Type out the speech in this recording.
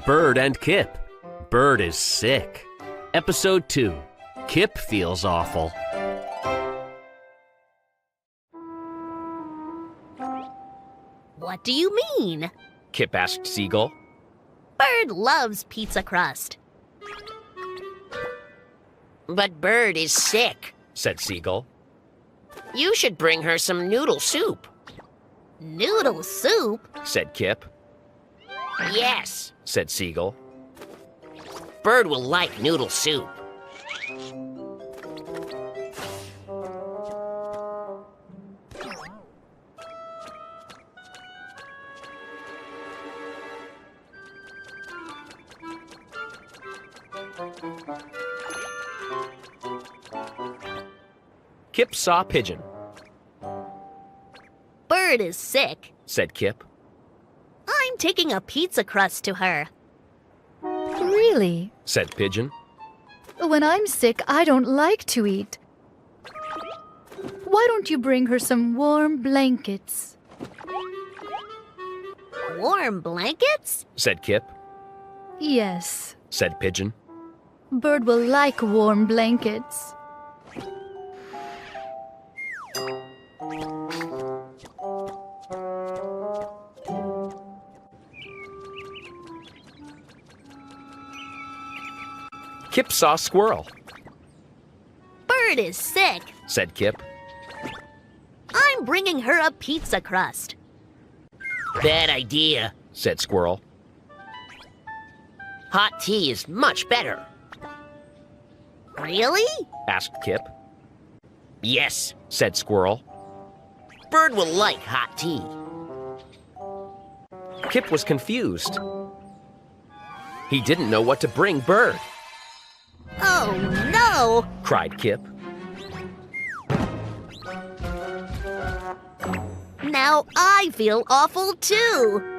Bird and Kip. Bird is sick. Episode 2. Kip Feels Awful. What do you mean? Kip asked Seagull. Bird loves pizza crust. But Bird is sick, Said Seagull. You should bring her some noodle soup. Noodle soup? Said Kip. Yes, Said Seagull. Bird will like noodle soup. Kip saw Pigeon. Bird is sick. Said Kip. I'm taking a pizza crust to her. Really? Said Pigeon. When I'm sick, I don't like to eat. Why don't you bring her some warm blankets? Warm blankets? Said Kip. Yes, Said Pigeon. Bird will like warm blankets. Kip saw Squirrel. Bird is sick. Said Kip. I'm bringing her a pizza crust. Bad idea. Said Squirrel. Hot tea is much better. Really? Asked Kip. Yes, Said Squirrel. Bird will like hot tea. Kip was confused. He didn't know what to bring Bird. Oh, no! Cried Kip. Now I feel awful too.